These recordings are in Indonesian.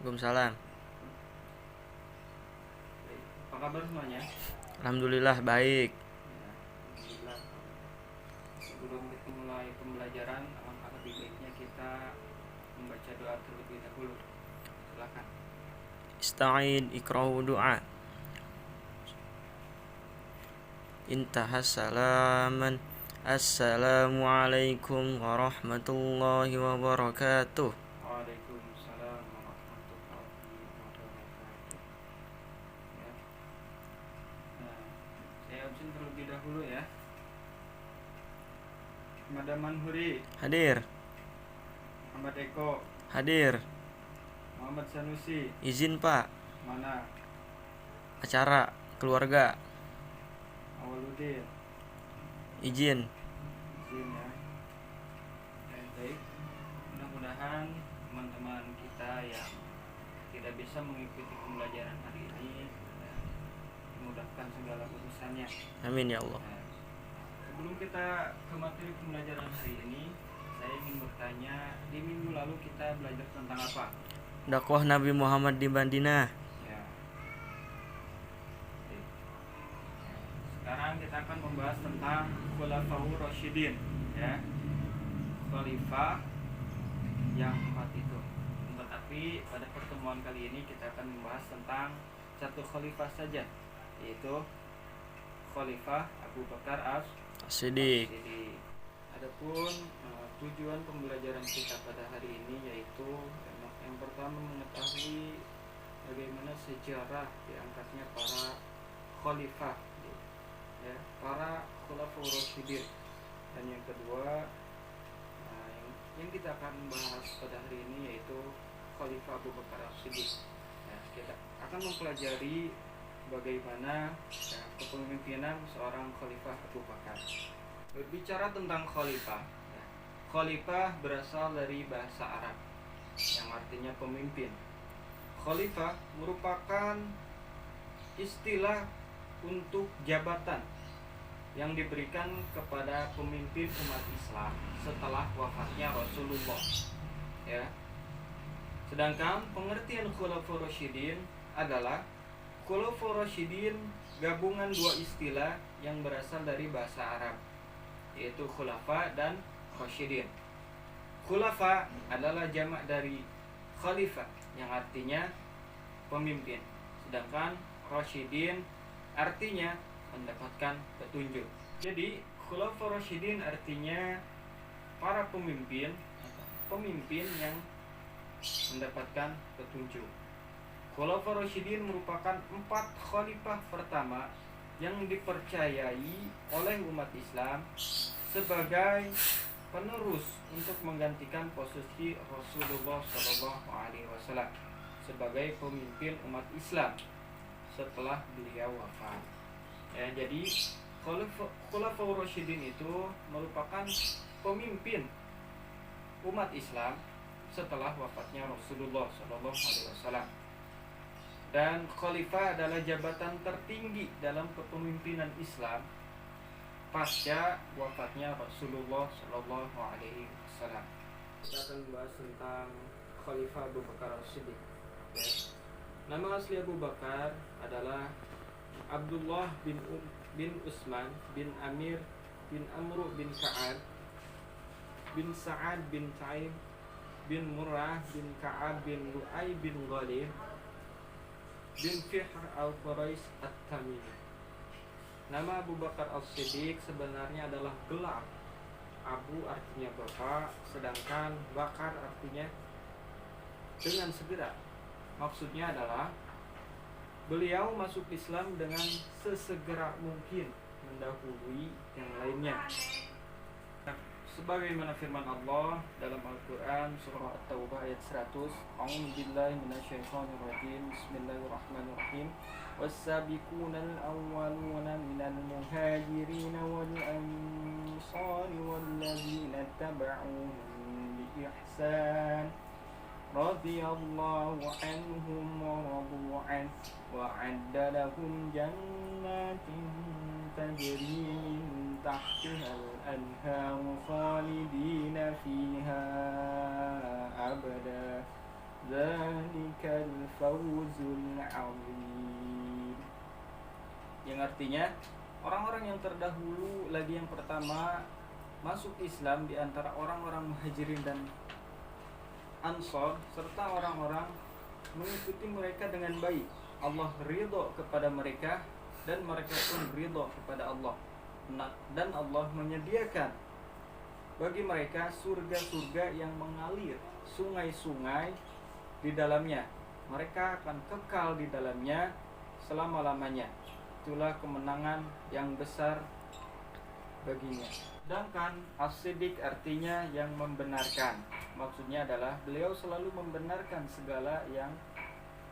Waalaikumsalam. Apa kabar semuanya? Alhamdulillah baik. Ya, alhamdulillah. Sebelum kita mulai pembelajaran, alangkah lebih baiknya kita membaca doa terlebih dahulu. Silakan. Ista'in ikra'u du'a. Intahas salaman. Assalamualaikum warahmatullahi wabarakatuh. Waalaikumsalam warahmatullahi wabarakatuh. Ya. Nah, saya absen terlebih dahulu ya. Madaman Huri, Hadir. Muhammad Eko, Hadir. Muhammad Sanusi, Izin Pak. mana? Acara keluarga. Awaludin, Izin. izin ya. Baik. Mudah-mudahan teman-teman kita yang tidak bisa mengikuti pembelajaran hari ini dimudahkan segala urusannya. Amin ya Allah. Nah, sebelum kita ke materi pembelajaran hari ini, saya ingin bertanya, di minggu lalu kita belajar tentang apa? Dakwah Nabi Muhammad di Madinah. Ya. Baik. Sekarang kita akan membahas tentang Khulafaur Rasyidin, ya. Khalifah yang 4 itu. Tetapi pada pertemuan kali ini kita akan membahas tentang satu khalifah saja, yaitu Khalifah Abu Bakar Siddiq. As-Siddiq. Adapun tujuan pembelajaran kita pada hari ini yaitu yang pertama mengetahui bagaimana sejarah diangkatnya para khalifah, ya, para khulafaur rasyidin. Dan yang kedua yang kita akan bahas pada hari ini yaitu Khalifah Abu Bakar As-Siddiq. Ya, kita akan mempelajari bagaimana kepemimpinan seorang Khalifah Abu Bakar. Berbicara tentang Khalifah, ya, Khalifah berasal dari bahasa Arab yang artinya pemimpin. Khalifah merupakan istilah untuk jabatan yang diberikan kepada pemimpin umat Islam setelah wafatnya Rasulullah, ya. Sedangkan pengertian Khulafaur Rasyidin adalah Khulafaur Rasyidin gabungan dua istilah yang berasal dari bahasa Arab, yaitu khulafa dan rasyidin. Khulafa adalah jamak dari khalifah yang artinya pemimpin, sedangkan rasyidin artinya mendapatkan petunjuk. Jadi Khulafaur Rasyidin artinya para pemimpin yang mendapatkan petunjuk. Khulafaur Rasyidin merupakan 4 khalifah pertama yang dipercayai oleh umat Islam sebagai penerus untuk menggantikan posisi Rasulullah SAW sebagai pemimpin umat Islam setelah beliau wafat. Ya, jadi Khulafaur Rasyidin itu merupakan pemimpin umat Islam setelah wafatnya Rasulullah SAW. Dan khalifah adalah jabatan tertinggi dalam kepemimpinan Islam pasca wafatnya Rasulullah SAW. Kita akan membahas tentang Khalifah Abu Bakar As-Siddiq. Ya. Nama asli Abu Bakar adalah Abdullah bin Utsman bin Amir bin Amr bin Ka'ab bin Sa'ad bin Taim bin Murrah bin Ka'ab bin Lu'ay bin Ghalib bin Fihr al-Quraish at-Tamimi. Nama Abu Bakar As-Siddiq sebenarnya adalah gelar. Abu artinya bapak, sedangkan Bakar artinya dengan segera. Maksudnya adalah beliau masuk Islam dengan sesegera mungkin mendahului yang lainnya. Sebagaimana firman Allah dalam Al-Quran surah At-Taubah ayat 100, A'udzubillahi minasyaitonirrajim, Bismillahirrahmanirrahim. Was-sabiqunal awwaluna minal muhajirin wal ansari walladzina tabauhum bi ihsan radhiyallahu anhum wa radu an wa 'adda lahum jannatin tajri min tahtiha al-anhar khalidina fiha abada Dzalikal fawzul azim. Yang artinya orang-orang yang terdahulu lagi yang pertama masuk Islam di antara orang-orang Muhajirin dan Ansor serta orang-orang mengikuti mereka dengan baik. Allah ridho kepada mereka dan mereka pun ridho kepada Allah. Dan Allah menyediakan bagi mereka surga-surga yang mengalir sungai-sungai di dalamnya. Mereka akan kekal di dalamnya selama-lamanya. Itulah kemenangan yang besar baginya. Sedangkan as-siddiq artinya yang membenarkan. Maksudnya adalah beliau selalu membenarkan segala yang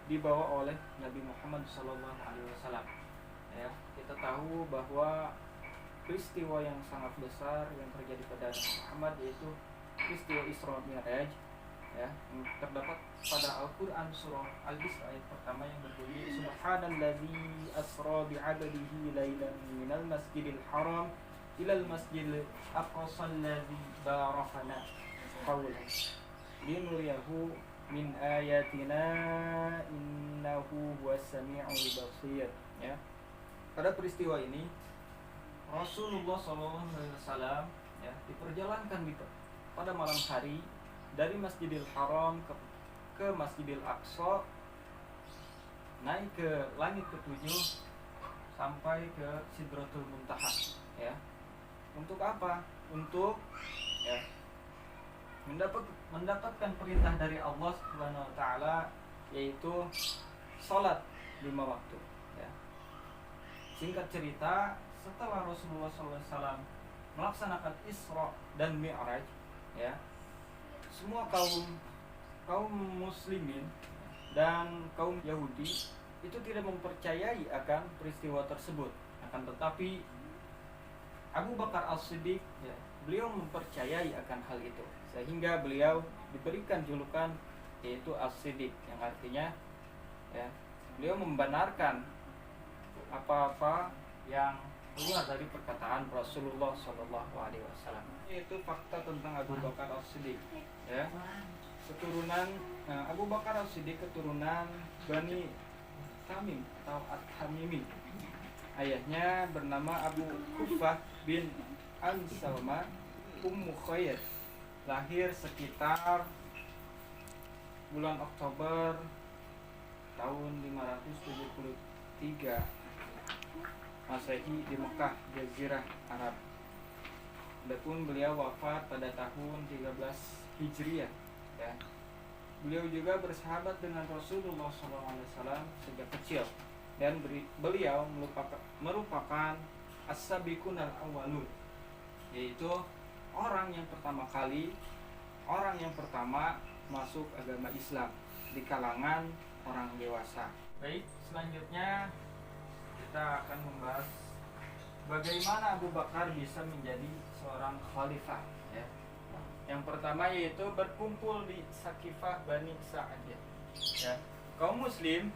dibawa oleh Nabi Muhammad SAW. Ya, kita tahu bahwa peristiwa yang sangat besar yang terjadi pada Nabi Muhammad yaitu peristiwa Isra Mi'raj, ya, yang terdapat pada Al-Qur'an surah Al-Isra ayat pertama yang berbunyi Subhanalladzi asra bi'abdihi lailan minal masjidil haram ilal masjidil aqsa alladzi barakana hawlahu linuriyahu min ayatina innahu huwas sami'ul basir. Ya, pada peristiwa ini Rasulullah SAW, ya, diperjalankan pada malam hari dari Masjidil Haram ke Masjidil Aqsa, naik ke langit ketujuh sampai ke Sidratul Muntaha. Ya, untuk apa? Untuk, ya, mendapatkan perintah dari Allah Subhanahu Wa Taala, yaitu salat 5 waktu. Ya. Singkat cerita, setelah Rasulullah SAW melaksanakan Isra dan Mi'raj, ya, semua kaum muslimin dan kaum Yahudi itu tidak mempercayai akan peristiwa tersebut. Akan tetapi Abu Bakar As-Siddiq, ya, beliau mempercayai akan hal itu, sehingga beliau diberikan julukan yaitu As-Siddiq, yang artinya, ya, beliau membenarkan apa-apa yang keluar dari perkataan Rasulullah SAW. Itu fakta tentang Abu Bakar As-Siddiq. Ya, keturunan Abu Bakar As-Siddiq keturunan Bani Tamim atau At-Tamimi. Ayahnya bernama Abu Kufah bin An-Salma Ummu Khair. Lahir sekitar bulan Oktober tahun 573 Masehi di Mekah, Jazirah Arab. Adapun beliau wafat pada tahun 13 Hijriah. Ya. Beliau juga bersahabat dengan Rasulullah SAW sejak kecil, dan beliau merupakan as-sabiqun al-awwalun, yaitu orang yang pertama masuk agama Islam di kalangan orang dewasa. Baik, selanjutnya kita akan membahas bagaimana Abu Bakar bisa menjadi seorang khalifah. Ya. Yang pertama yaitu berkumpul di Sakifah Bani Sa'adah. Ya. Kaum Muslim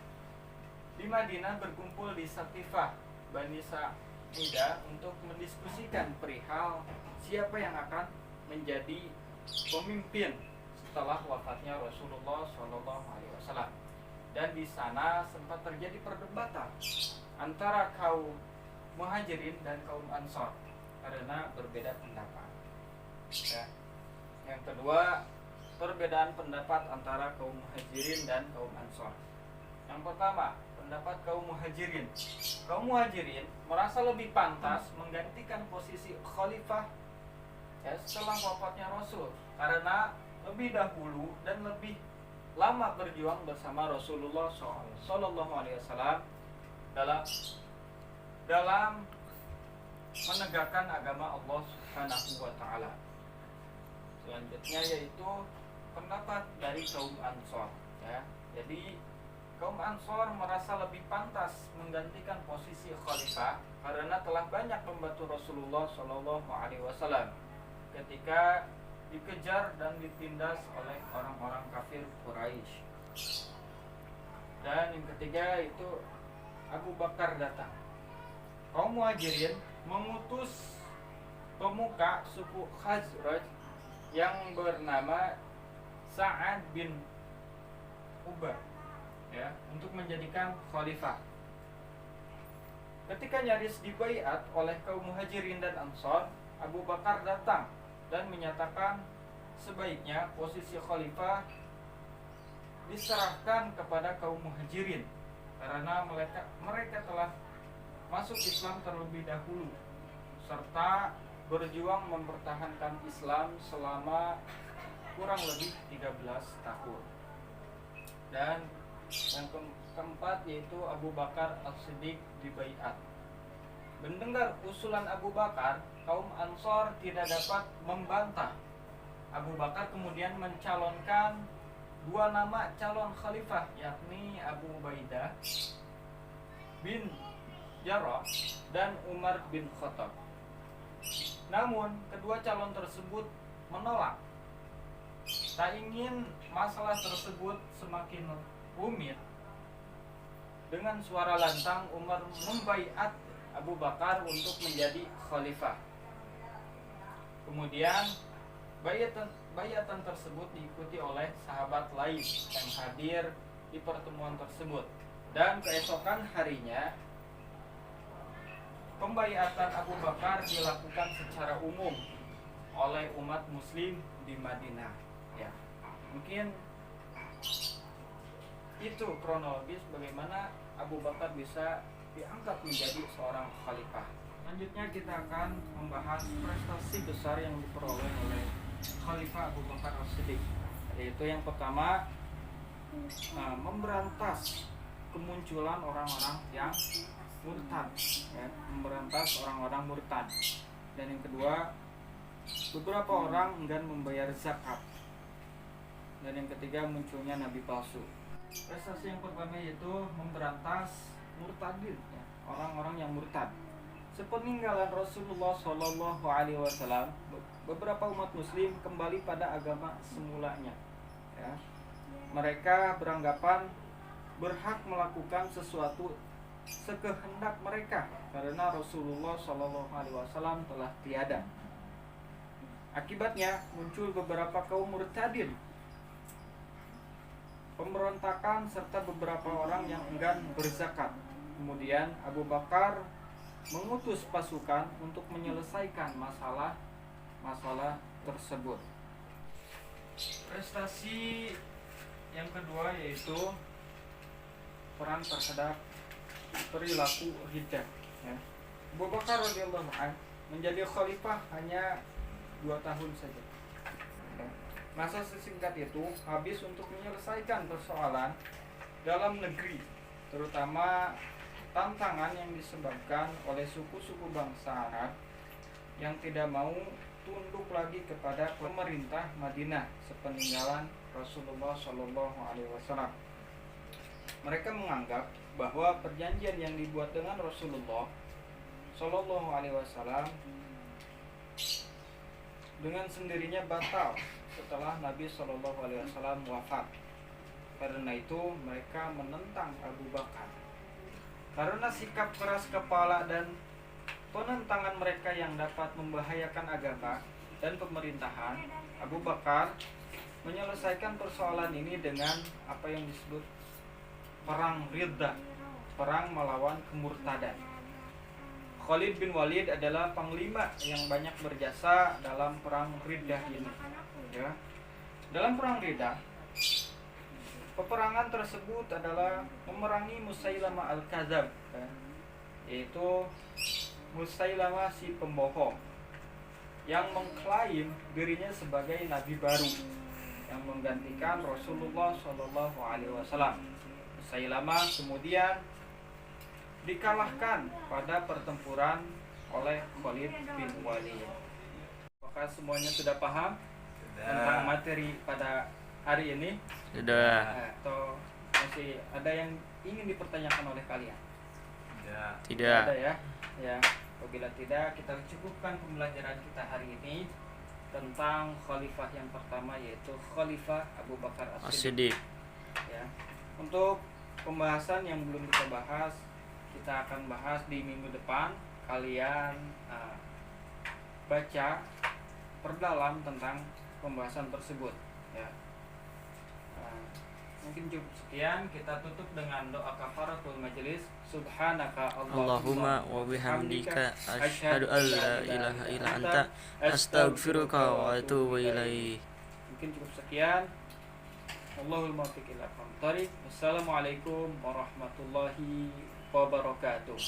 di Madinah berkumpul di Sakifah Bani Sa'idah untuk mendiskusikan perihal siapa yang akan menjadi pemimpin setelah wafatnya Rasulullah SAW. Dan di sana sempat terjadi perdebatan antara kaum Muhajirin dan kaum Ansor karena berbeda pendapat. Ya. Yang kedua, perbedaan pendapat antara kaum Muhajirin dan kaum Ansor. Yang pertama, pendapat kaum Muhajirin. Kaum Muhajirin merasa lebih pantas menggantikan posisi khalifah, ya, setelah wafatnya Rasul karena lebih dahulu dan lebih lama berjuang bersama Rasulullah SAW dalam menegakkan agama Allah Subhanahu wa Ta'ala. Selanjutnya yaitu pendapat dari kaum Ansor. Ya. Jadi kaum Ansor merasa lebih pantas menggantikan posisi khalifah karena telah banyak membantu Rasulullah SAW ketika dikejar dan ditindas oleh orang-orang kafir Quraisy. Dan yang ketiga itu Abu Bakar datang. Kaum Muhajirin mengutus pemuka suku Khazraj yang bernama Sa'ad bin diubah ya untuk menjadikan khalifah. Ketika nyaris dibaiat oleh kaum Muhajirin dan Ansor, Abu Bakar datang dan menyatakan sebaiknya posisi khalifah diserahkan kepada kaum Muhajirin karena mereka telah masuk Islam terlebih dahulu serta berjuang mempertahankan Islam selama kurang lebih 13 tahun. Dan yang keempat yaitu Abu Bakar As-Siddiq dibaiat. Mendengar usulan Abu Bakar, kaum Ansor tidak dapat membantah. Abu Bakar kemudian mencalonkan dua nama calon khalifah, yakni Abu Ubaidah bin Jarrah dan Umar bin Khattab. Namun kedua calon tersebut menolak. Tak ingin masalah tersebut semakin rumit, dengan suara lantang Umar membaiat Abu Bakar untuk menjadi khalifah. Kemudian baiatan tersebut diikuti oleh sahabat lain yang hadir di pertemuan tersebut. Dan keesokan harinya pembaiatan Abu Bakar dilakukan secara umum oleh umat muslim di Madinah. Ya, mungkin itu kronologis bagaimana Abu Bakar bisa diangkat menjadi seorang khalifah. Selanjutnya kita akan membahas prestasi besar yang diperoleh oleh Khalifah Abu Bakar As-Siddiq. Yaitu yang pertama, memberantas kemunculan orang-orang yang murtad, ya, memberantas orang-orang murtad. Dan yang kedua, beberapa orang enggan membayar zakat. Dan yang ketiga, munculnya nabi palsu. Prestasi yang pertama yaitu memberantas murtadin, ya, orang-orang yang murtad. Sepeninggalan Rasulullah SAW, beberapa umat Muslim kembali pada agama semulanya. Ya. Mereka beranggapan berhak melakukan sesuatu sekehendak mereka karena Rasulullah SAW telah tiada. Akibatnya muncul beberapa kaum murtadin, pemberontakan serta beberapa orang yang enggan berzakat. Kemudian Abu Bakar mengutus pasukan untuk menyelesaikan masalah tersebut. Prestasi yang kedua yaitu peran terhadap perilaku riddah. Ya. Abu Bakar radhiyallahu anhu menjadi khalifah hanya 2 tahun saja. Ya. Masa sesingkat itu habis untuk menyelesaikan persoalan dalam negeri, terutama tantangan yang disebabkan oleh suku-suku bangsa Arab yang tidak mau tunduk lagi kepada pemerintah Madinah sepeninggalan Rasulullah SAW. Mereka menganggap bahwa perjanjian yang dibuat dengan Rasulullah SAW dengan sendirinya batal setelah Nabi SAW wafat. Karena itu mereka menentang Abu Bakar. Karena sikap keras kepala dan penentangan mereka yang dapat membahayakan agama dan pemerintahan, Abu Bakar menyelesaikan persoalan ini dengan apa yang disebut perang Riddah, perang melawan kemurtadan. Khalid bin Walid adalah panglima yang banyak berjasa dalam perang Riddah ini. Ya. Dalam perang Riddah, peperangan tersebut adalah memerangi Musailamah al-Kadzab, ya, yaitu Musailamah si pembohong yang mengklaim dirinya sebagai nabi baru yang menggantikan Rasulullah SAW. Musailamah kemudian dikalahkan pada pertempuran oleh Khalid bin Walid. Apakah semuanya sudah paham tentang materi pada hari ini? Sudah. Atau masih ada yang ingin dipertanyakan oleh kalian? Tidak. Ada ya. Ya, apabila tidak, kita cukupkan pembelajaran kita hari ini tentang khalifah yang pertama yaitu Khalifah Abu Bakar As-Siddiq. Ya. Untuk pembahasan yang belum kita bahas, kita akan bahas di minggu depan. Kalian baca perdalam tentang pembahasan tersebut. Ya. Mungkin cukup sekian, kita tutup dengan doa kafaratul majelis. Subhanaka Allahumma wa bihamdika asyhadu an la ilaha illa anta astaghfiruka wa atubu ilaik. Mungkin cukup sekian. Allahul muwaffiq ila aqwamit thoriq. Wassalamualaikum warahmatullahi wabarakatuh.